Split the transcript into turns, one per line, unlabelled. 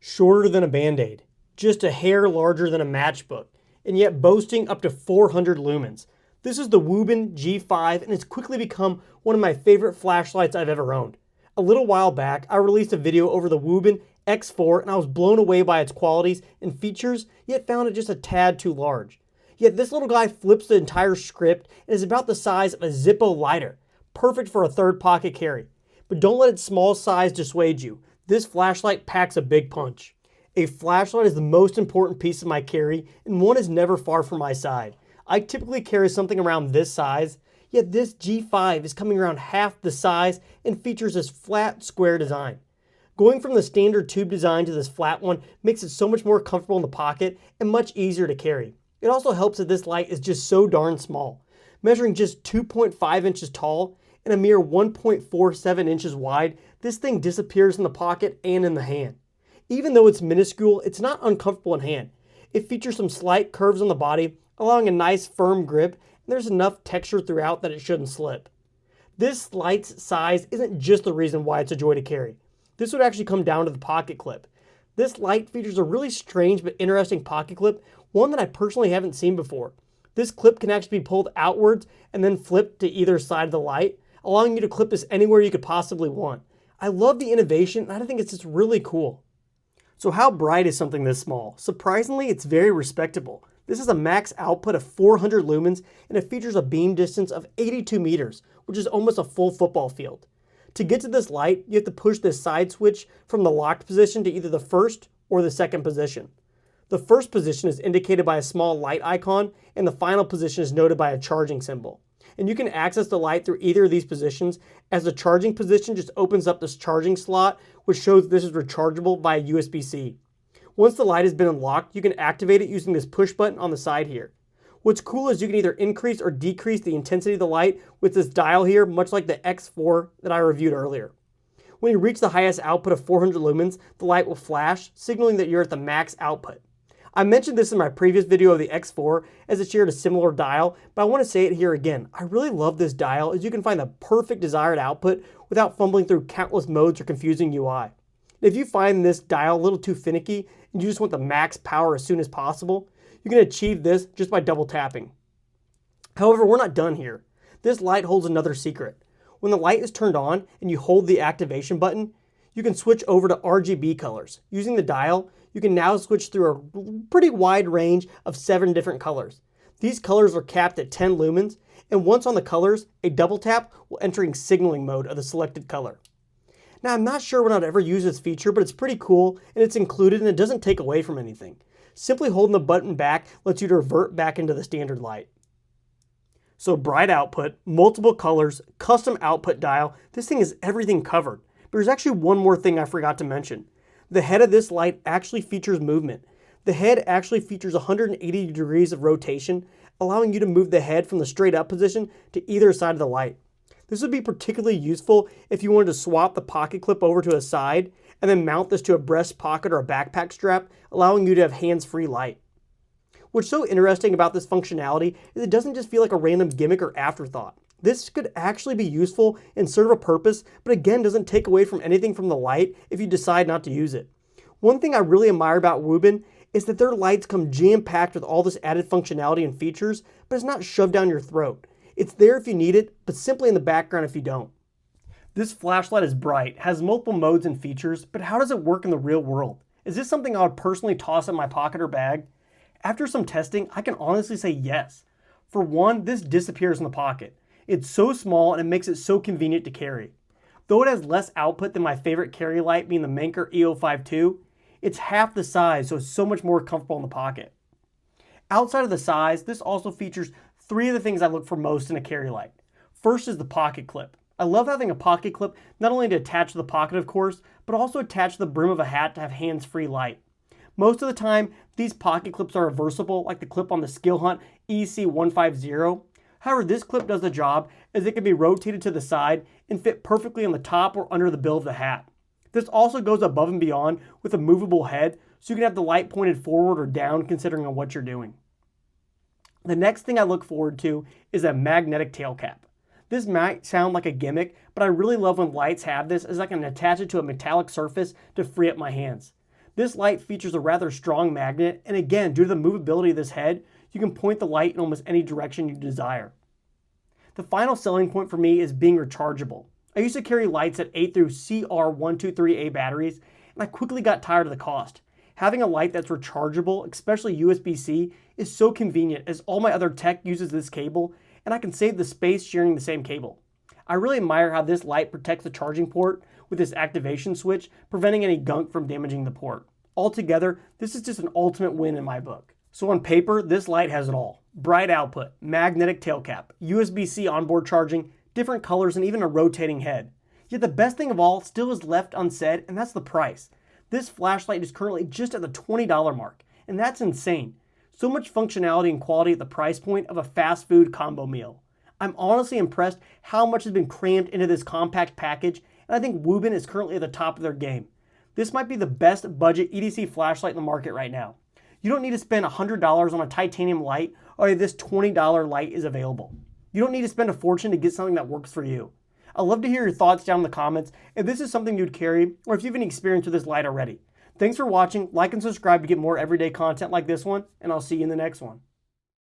shorter than a Band-Aid, just a hair larger than a matchbook, and yet boasting up to 400 lumens. This is the Wuben G5, and it's quickly become one of my favorite flashlights I've ever owned. A little while back, I released a video over the Wuben X4, and I was blown away by its qualities and features, yet found it just a tad too large. Yet this little guy flips the entire script and is about the size of a Zippo lighter, perfect for a third pocket carry. But don't let its small size dissuade you. This flashlight packs a big punch. A flashlight is the most important piece of my carry, and one is never far from my side. I typically carry something around this size, yet this G5 is coming around half the size and features this flat, square design. Going from the standard tube design to this flat one makes it so much more comfortable in the pocket and much easier to carry. It also helps that this light is just so darn small. Measuring just 2.5 inches tall and a mere 1.47 inches wide, this thing disappears in the pocket and in the hand. Even though it's minuscule, it's not uncomfortable in hand. It features some slight curves on the body, allowing a nice firm grip, and there's enough texture throughout that it shouldn't slip. This light's size isn't just the reason why it's a joy to carry. This would actually come down to the pocket clip. This light features a really strange but interesting pocket clip, one that I personally haven't seen before. This clip can actually be pulled outwards and then flipped to either side of the light, allowing you to clip this anywhere you could possibly want. I love the innovation, and I think it's just really cool. So how bright is something this small? Surprisingly, it's very respectable. This is a max output of 400 lumens, and it features a beam distance of 82 meters, which is almost a full football field. To get to this light, you have to push this side switch from the locked position to either the first or the second position. The first position is indicated by a small light icon, and the final position is noted by a charging symbol. And you can access the light through either of these positions, as the charging position just opens up this charging slot, which shows this is rechargeable via USB-C. Once the light has been unlocked, you can activate it using this push button on the side here. What's cool is you can either increase or decrease the intensity of the light with this dial here, much like the X4 that I reviewed earlier. When you reach the highest output of 400 lumens, the light will flash, signaling that you're at the max output. I mentioned this in my previous video of the X4 as it shared a similar dial, but I want to say it here again. I really love this dial as you can find the perfect desired output without fumbling through countless modes or confusing UI. If you find this dial a little too finicky and you just want the max power as soon as possible, you can achieve this just by double tapping. However, we're not done here. This light holds another secret. When the light is turned on and you hold the activation button, you can switch over to RGB colors. Using the dial, you can now switch through a pretty wide range of 7 different colors. These colors are capped at 10 lumens, and once on the colors, a double tap will enter in signaling mode of the selected color. Now, I'm not sure when I'd ever use this feature, but it's pretty cool, and it's included, and it doesn't take away from anything. Simply holding the button back lets you revert back into the standard light. So bright output, multiple colors, custom output dial, this thing is everything covered. But there's actually one more thing I forgot to mention. The head of this light actually features movement. The head actually features 180 degrees of rotation, allowing you to move the head from the straight up position to either side of the light. This would be particularly useful if you wanted to swap the pocket clip over to a side and then mount this to a breast pocket or a backpack strap, allowing you to have hands-free light. What's so interesting about this functionality is it doesn't just feel like a random gimmick or afterthought. This could actually be useful and serve a purpose, but again doesn't take away from anything from the light if you decide not to use it. One thing I really admire about Wuben is that their lights come jam-packed with all this added functionality and features, but it's not shoved down your throat. It's there if you need it, but simply in the background if you don't. This flashlight is bright, has multiple modes and features, but how does it work in the real world? Is this something I would personally toss in my pocket or bag? After some testing, I can honestly say yes. For one, this disappears in the pocket. It's so small and it makes it so convenient to carry. Though it has less output than my favorite carry light being the Menker E052, it's half the size, so it's so much more comfortable in the pocket. Outside of the size, this also features 3 of the things I look for most in a carry light. First is the pocket clip. I love having a pocket clip not only to attach to the pocket, of course, but also attach to the brim of a hat to have hands-free light. Most of the time, these pocket clips are reversible, like the clip on the Skill Hunt EDC150. However, this clip does the job as it can be rotated to the side and fit perfectly on the top or under the bill of the hat. This also goes above and beyond with a movable head, so you can have the light pointed forward or down considering on what you're doing. The next thing I look forward to is a magnetic tail cap. This might sound like a gimmick, but I really love when lights have this as I can attach it to a metallic surface to free up my hands. This light features a rather strong magnet, and again, due to the movability of this head, you can point the light in almost any direction you desire. The final selling point for me is being rechargeable. I used to carry lights at 8 through CR123A batteries, and I quickly got tired of the cost. Having a light that's rechargeable, especially USB-C, is so convenient as all my other tech uses this cable, and I can save the space sharing the same cable. I really admire how this light protects the charging port with this activation switch, preventing any gunk from damaging the port. Altogether, this is just an ultimate win in my book. So on paper, this light has it all. Bright output, magnetic tail cap, USB-C onboard charging, different colors, and even a rotating head. Yet the best thing of all still is left unsaid, and that's the price. This flashlight is currently just at the $20 mark, and that's insane. So much functionality and quality at the price point of a fast food combo meal. I'm honestly impressed how much has been crammed into this compact package, and I think Wuben is currently at the top of their game. This might be the best budget EDC flashlight in the market right now. You don't need to spend $100 on a titanium light, or this $20 light is available. You don't need to spend a fortune to get something that works for you. I'd love to hear your thoughts down in the comments if this is something you'd carry, or if you have any experience with this light already. Thanks for watching, like and subscribe to get more everyday content like this one, and I'll see you in the next one.